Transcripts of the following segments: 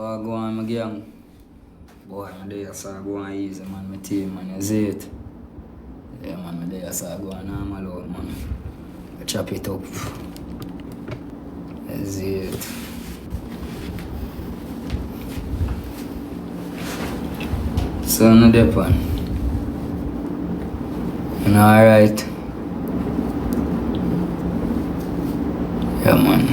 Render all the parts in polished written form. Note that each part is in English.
Oh, go on, my gang. Boy, my day I saw go on easy, man. My team, man, you see it? Yeah, man, my day I saw go on normal out, man. I chop it up. You see it? So, no depend. You know, alright? Yeah, man.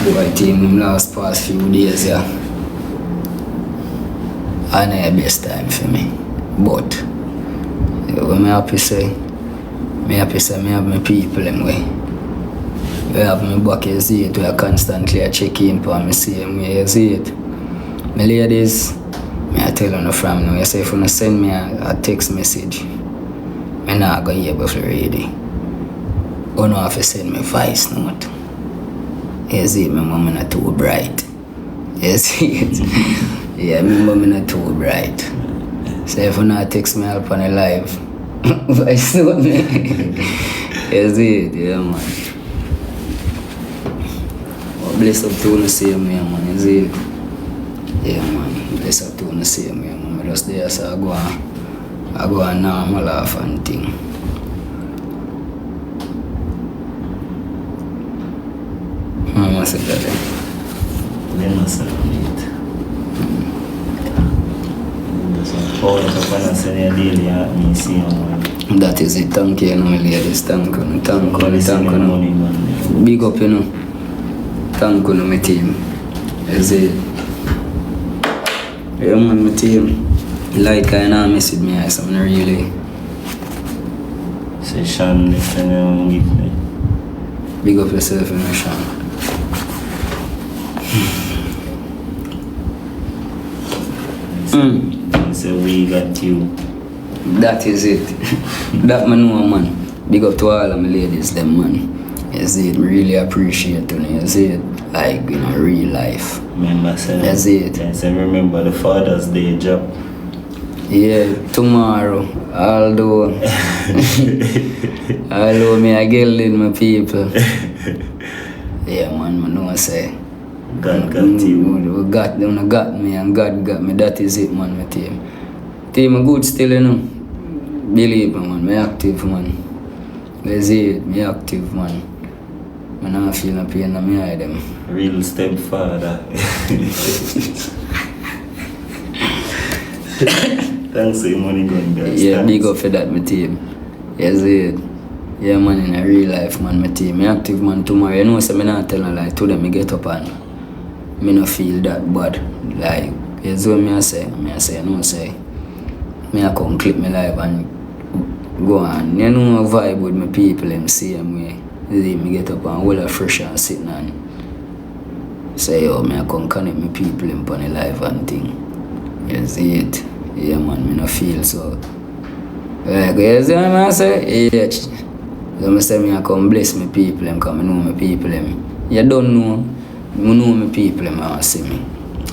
Boy, team them last past few days, yeah. I know the best time for me. But, yeah, what me happy say? Me have my people them way. We have my back, you see it, we are constantly checking for me same way, you see it. My ladies, me I tell you from now, you say if you send me a text message, me not go hear before ready. You know have to send me voice note. You see, my mom not too bright. You see it? Yeah, my mom not too bright. So if you not text me up on a live, voice note me. You see it? Yeah, man. Well, bless up to the same way, man. You see it? Yeah, man. Bless up to the same way, man. I just there, so I go on normal laugh and thing. What's it that? They must have it. That is it. Thank you, my ladies. Thank you. Big up, you know. Thank you, my team. Is it? Yeah, man, my team. Like, I know, message me, I something really. Say, Sean, next time you give me. Big up yourself, you know, Sean. So we got you. That is it. That man know, man. Big up to all of my ladies, them, man. You see it, me really appreciate it. You see it, like, in a real life. Remember, sir. You see it. Yes, I remember the Father's Day job. Yeah, tomorrow, although me I get in my people. Yeah, man, I know I say. God got you. God got me and God got me. That is it, man, my team. Team are good still, you know. Believe me, man. Me active, man. You see it, me active, man. I don't feel no pain in my eye, them. Real stepfather. Thanks for your money going, guys. Yeah, thanks. big up for that, my team. You see it. Yeah, man, in a real life, man, my team. Me active, man, tomorrow. You know, so me not tell a lie. To them, me get up and me no feel that bad. Like, you see what me I say? You know, say. Me I come clip me live and go on. You know, vibe with my people in the same way. See, me get up and all fresh and sitting and say, yo, me I come connect my people in the live and thing. You see it? Yeah, man, me no feel so. Like, you see what I say? Yeah. So I say, I come bless my people, because I know my people. You don't know, I know my people, I want to see me.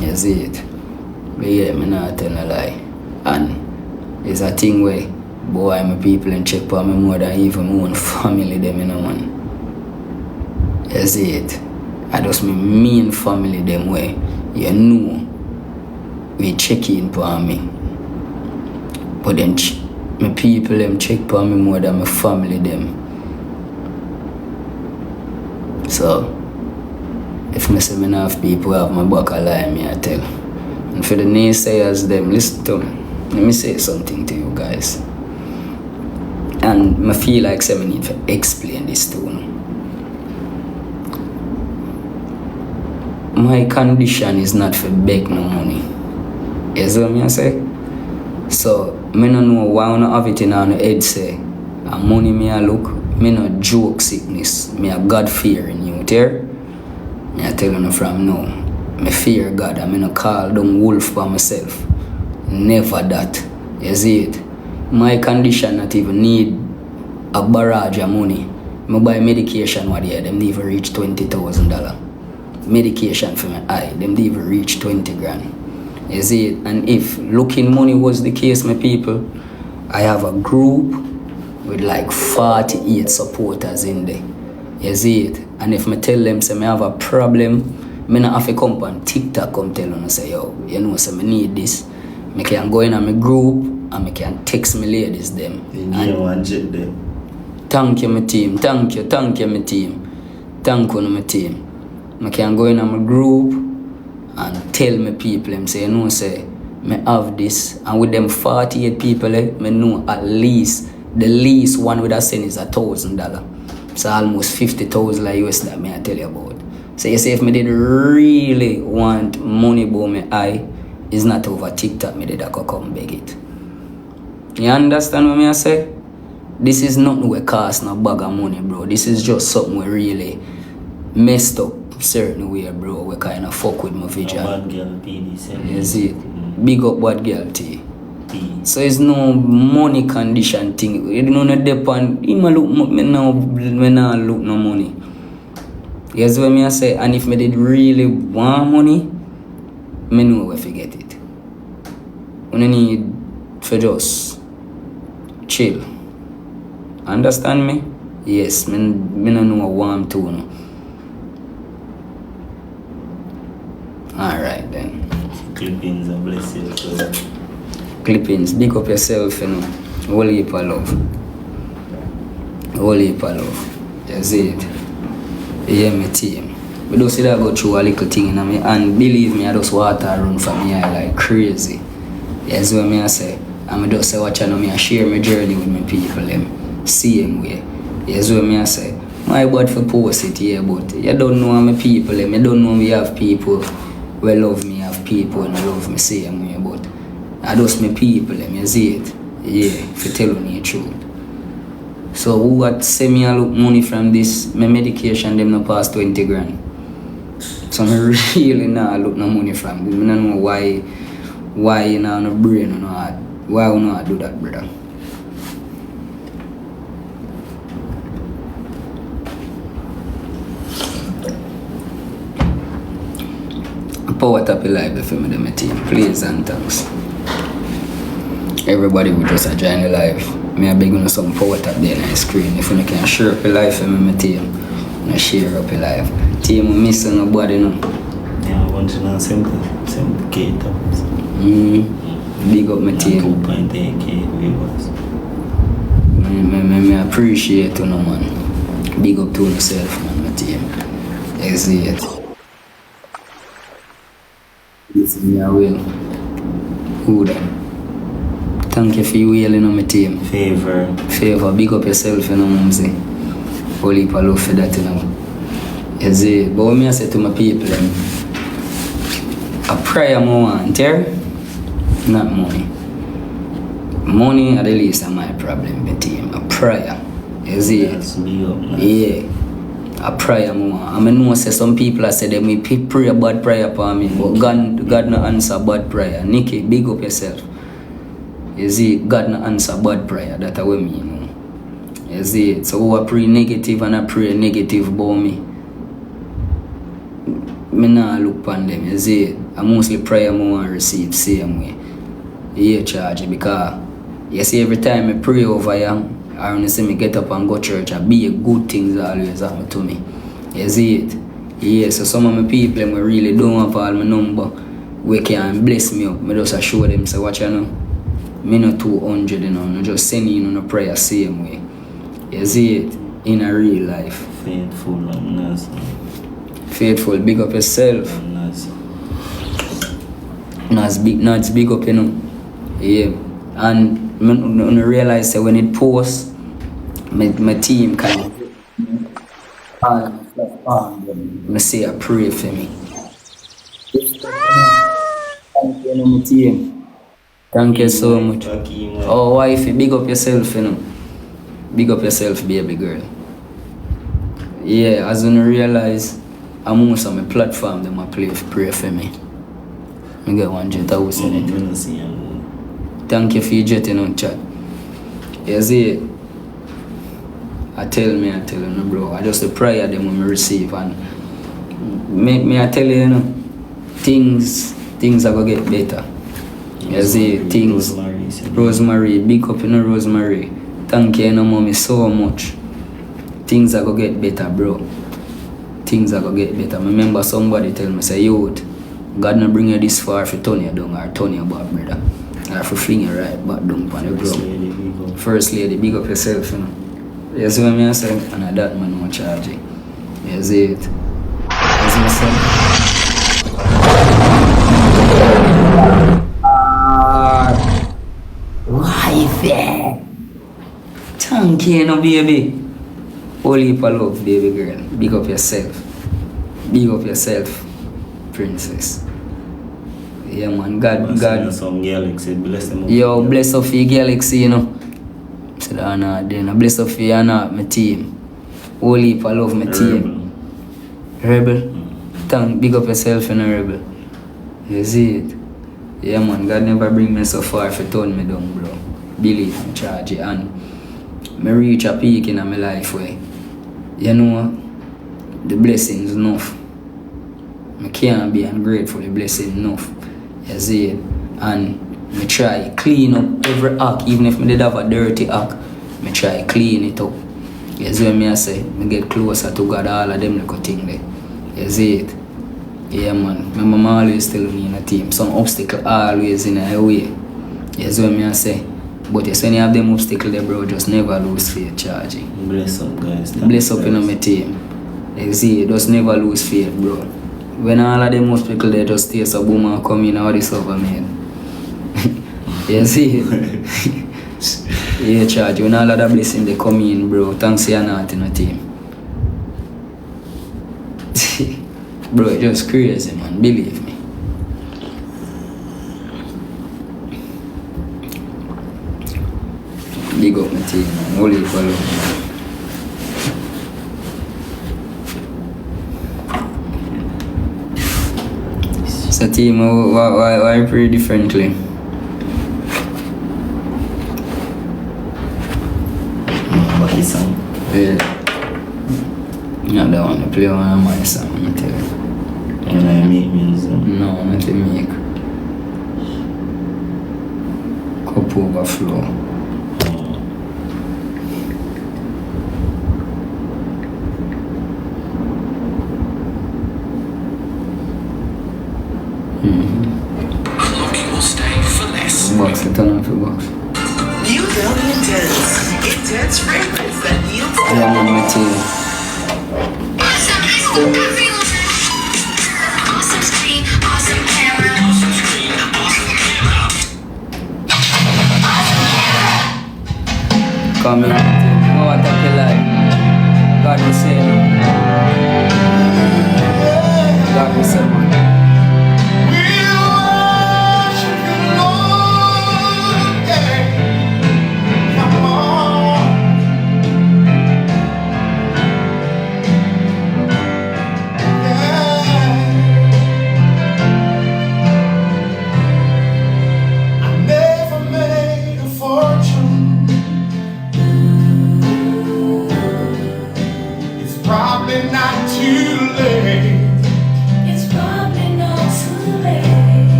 You see it? But yeah, I'm not telling a lie. And it's a thing where, boy, my people and check for me more than even my own family, them, you know, man. You see it? I just my main family, them, way, you know, we check in for me. But then, my people, them, check for me more than my family, them. So, if I say I don't have people who have my back, I lie, me I tell. And for the naysayers, them, listen to me. Let me say something to you guys. And I feel like I need to explain this to you. My condition is not for beg no money. You see what I say? So, I don't know why I don't have it in my head say, and money me I look, me no joke sickness, me a God fearing you, there? Me I tell you from now, me fear God and me no call down wolf for myself. Never that. You see it? My condition not even need a barrage of money. I buy medication what year, them even reach $20,000. Medication for my eye, them even reach 20 grand. You see it? And if looking money was the case, my people, I have a group with like 48 supporters in there. You see it? And if I tell them say I have a problem, I not have to come on TikTok come tell them say, yo, you know, say I need this. I can go in on my group and I can text my ladies them. Thank you, my team. Thank you, my team. Thank you, my team. I can go in on my group and tell my people, them say, you know, say, I have this. And with them 48 people, I know at least, the least one with a send is $1,000. So almost 50,000 US that I tell you about. So you say if me did really want money about my eye, it's not over TikTok, me did I could come beg it. You understand what I say? This is not no cost no bag of money, bro. This is just something we really messed up certain way, bro. We kind of fuck with my vision. Bad girl PD. You see it? Big up bad girl T. So it's no money condition thing. You don't know depend. You look me now look no money. You see what I say? And if me did really want money, me know where to get it. When I need for just chill. Understand me? Yes, me no know what I'm doing. Alright then. Clippings and bless you. Clippings, big up yourself, you know. Whole heap of love. Whole heap of love. You see it? You hear me, team? We don't see that go through a little thing in me, and believe me, I just water run from me eye like crazy. You see what I say? And I just say watch me I share my journey with my people them same way. You see what I say? My bad for post it here, but you don't know my people them. You don't know me have people who love me, have people and love me same way, but I just my people them, you see it? Yeah, for telling you the truth. So who what say me I look money from this, my medication them no pass 20 grand. So I really not look no money from them. I don't know why you know no brain or no heart. Why you not do that, brother? Power tap your live for me, my team. Please and thanks. Everybody will just join the live. Me I beg you some power tap there on the screen. If you can share up your live for me, my team. I share up your live. Team we missing nobody no. Yeah, I want to know same K taps. Big up my team. 2.8K viewers. Me appreciate you no man. Big up to yourself man, my team. You see it. Listen, me I will. Who then? Thank you for you yelling on my team. Favor, big up yourself, you know, Mumsy. Whole heap of love for that, you know. You see, but what I say to my people, a prayer more want, not money. Money at the least is my problem, my team. A prayer. You see? Yes, big up, man. Yeah. A prayer more. I mean, know say some people say them we pray a bad prayer for me, but God no answer bad prayer. Nikki, big up yourself. You see, God no answer bad prayer. That's what I mean, you know. You see, so I pray negative and I pray negative about me. Me nah look upon them. You see, I mostly pray more and receive same way. Yeah, charge because you see every time I pray over you, or when you see me get up and go to church, I be a good things always happen to me. You see it? Yeah, so some of my people we really don't have all my number. We can bless me up. I just show them, say, watch you know. Me not 200, you know. I just send you on a prayer same way. You see it? In a real life. Faithful and nice. Faithful, big up yourself. Nice. It's big up, you know. Yeah. And when I realize that when it posts, my team kind of I say I pray for me. Thank you, my team. Thank you so much. Oh, wifey, big up yourself, you know. Big up yourself, baby girl. Yeah, as when I realize I'm most on my platform, them I pray for me. I get 100,000 in it. Thank you for your jetting on chat. You see, I tell you, no, bro. I just the prayer them when me receive and me I tell you, you know, things are gonna get better. You see, things. Rosemary, big up, you know, Rosemary. Thank you, you know, mommy, so much. Things are gonna get better, bro. Things are gonna get better. I remember somebody tell me, say, youth, God not bring you this far for turn you down or turn you back, brother. Or for fling you right back down on the ground. First lady, big up yourself, you know. You see what I say? And that man no charge you. You see it? You see what I say? Wife, thank you, no baby. Holy heap of love, baby girl. Big up yourself. Big up yourself, princess. Yeah, man. God. Some galaxy, bless them. Yo, bless up for your galaxy, you know. So that then bless up for you, my team. Holy heap of love, my team. Rebel. Thank, big up yourself, you know, Rebel. You see it? Yeah, man. God never bring me so far for turn me down, bro. Believe and charge it. And me reach a peak in my life where, you know, the blessings enough. I can't be ungrateful, the blessing enough. You see it? And I try clean up every act, even if I did have a dirty act, I try clean it up. You see what I say? I get closer to God, all of them little things there. You see it? Yeah, man. My mama always tell me in a team, some obstacle always in a way. You see what I say? But yes, when you have them obstacles there, bro, just never lose faith, charging. Bless up, guys. Bless up in my team. You see, just never lose faith, bro. When all of them obstacles there, just stay so boom and come in, all this over, man. You see? Yeah, charge. When all of the blessings they come in, bro, thanks you're not in a team. Bro, it's just crazy, man. Believe me. Big up my team, man. Holy follow. So team, why pray differently? What is song? Yeah. I don't want to play one of my songs, I tell you. And I make music. No, not to make. Cup overflow. Box, I turn off the box. New Belly Intense fragrance that yields Yeah, man, my team. Awesome screen, awesome camera. Come in. Oh, what a life. God will save you. God will save you.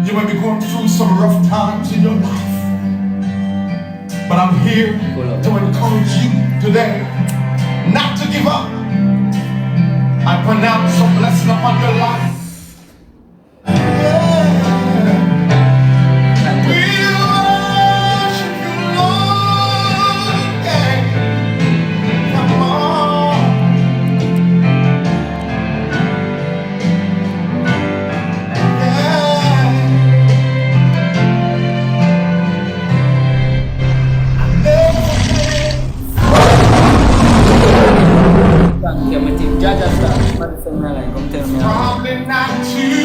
You might be going through some rough times in your life, but I'm here to encourage you today not to give up. I pronounce a blessing upon your life.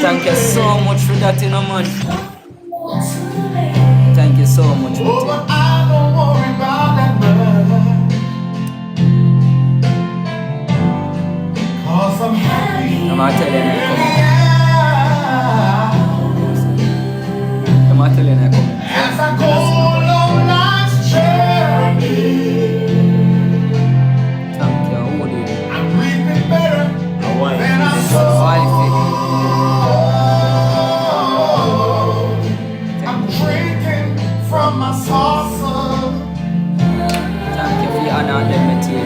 Thank you so much for that, you know, man. Thank you so much for Oh, but I don't worry about that much, 'cause I'm happy. I'm not telling you, Yeah. I'm not telling you, come. As I go along life's journey, Thank you, how do you? I'm breathing better than I saw. I'm drinking from my saucer, Thank you for your honor and them, too.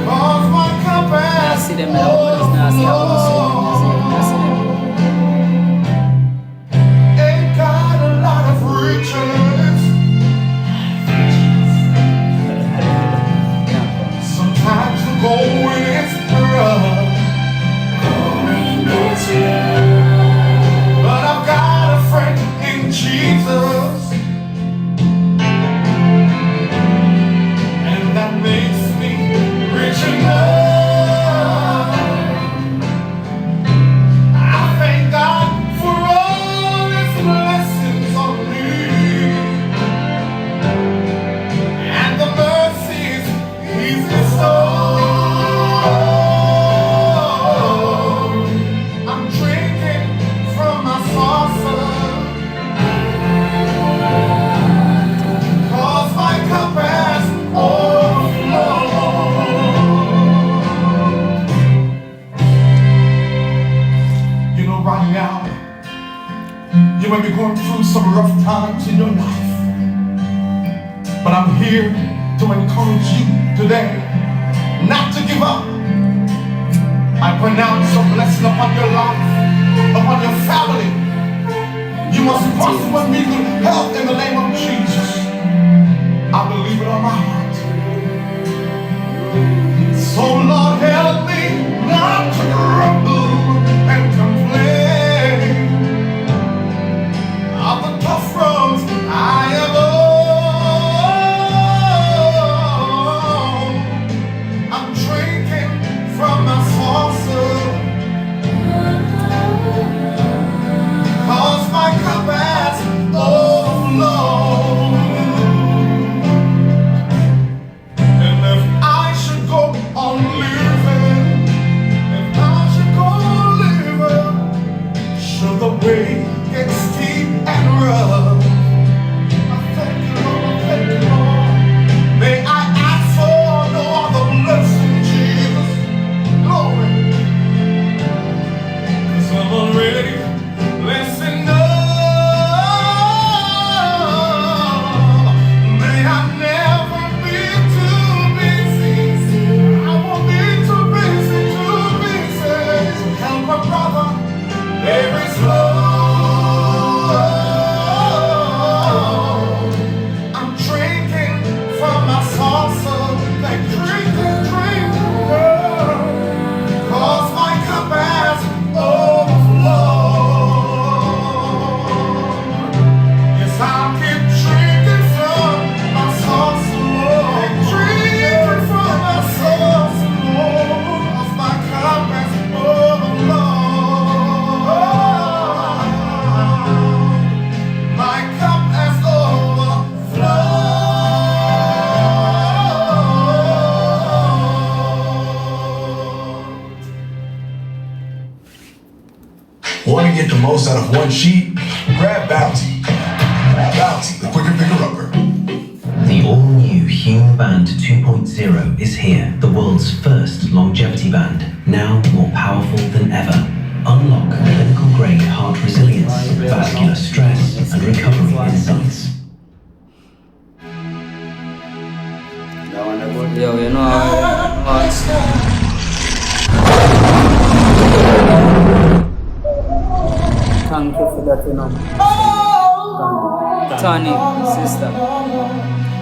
'cause my cup I has see them now, but it's not see how I see them. ain't got a lot of riches. Sometimes the going is rough, but I've got a friend in Jesus, and that makes me rich enough. I thank God for all His blessings on me, and the mercies He's bestowed. I'm drinking from my saucer, 'cause my cup has overflowed. You know, right now, you may be going through some rough times in your life, but I'm here to encourage you today not to give up. I pronounce a blessing upon your life, upon your family. You must prosper and be good health in the name of Jesus. I believe it on my heart. So Lord, help me not to grumble and complain of the tough roads I have on. I'm drinking from my saucer, 'cause my cup has overflowed. And if I should go on living, if I should go on living, should the way get steep and rough, I thank you, Lord, I thank you, Lord. May I ask for no other blessing, Jesus. Glory. 'Cause I'm already blessed enough. May I never be too busy. I won't be too busy to help my brother bear his load. I'm drinking from my saucer, like drinking, 'cause my cup has overflowed. Yes, I'll keep drinking from my saucer, Lord. Drinking from my saucer, Lord, 'cause my cup has overflowed. My cup has overflowed. Want to get the most out of one sheet? Grab Bounty. Bounty, the quicker picker-upper. The all-new Hume Band 2.0 is here, the world's first longevity band, now more powerful than ever. Unlock clinical-grade heart resilience, vascular strength, that, you know. Tony, sister.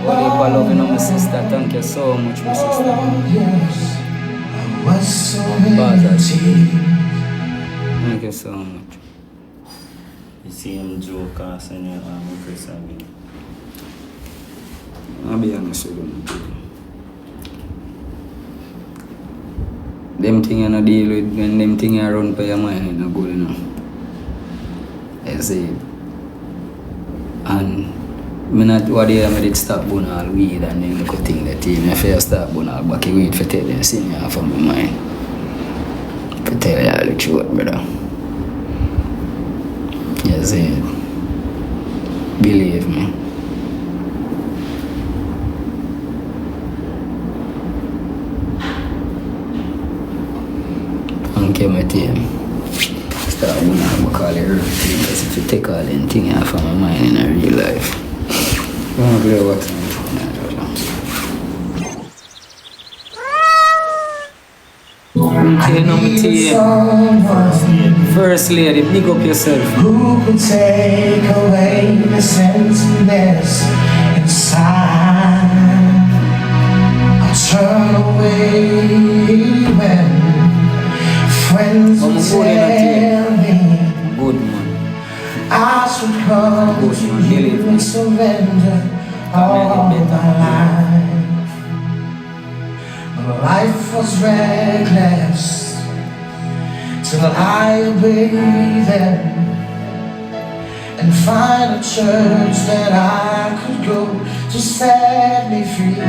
What you call love, you know, my sister. Thank you so much, my sister. Thank you so much. You see him joke and you Chris again. I'll be honest with you. Them things you no deal with, when them things you run by your mind, it's not good enough. I see. And I not what day I did stop burn all weed and then look at thing that even if I start burn all back weed for tell them see me off of my mind. For tell you all the truth, brother. You see. Believe me. Thank you, my team. Start doing what I call it real thing, because if you take all them things off of my mind in a real life, you won't play what's on okay, now my team. First lady, big up yourself. Who could take away the senseless inside? I'll turn away when friends will tell me good man. I should come to you and surrender all my life. My life was reckless till I obeyed them and find a church that I could go to set me free.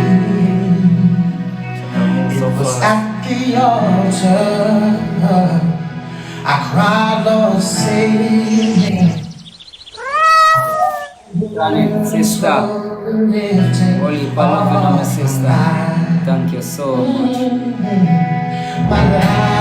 It was at the altar I cried, Lord, save me. Sister, Holy Power, my sister. Thank you so much. My life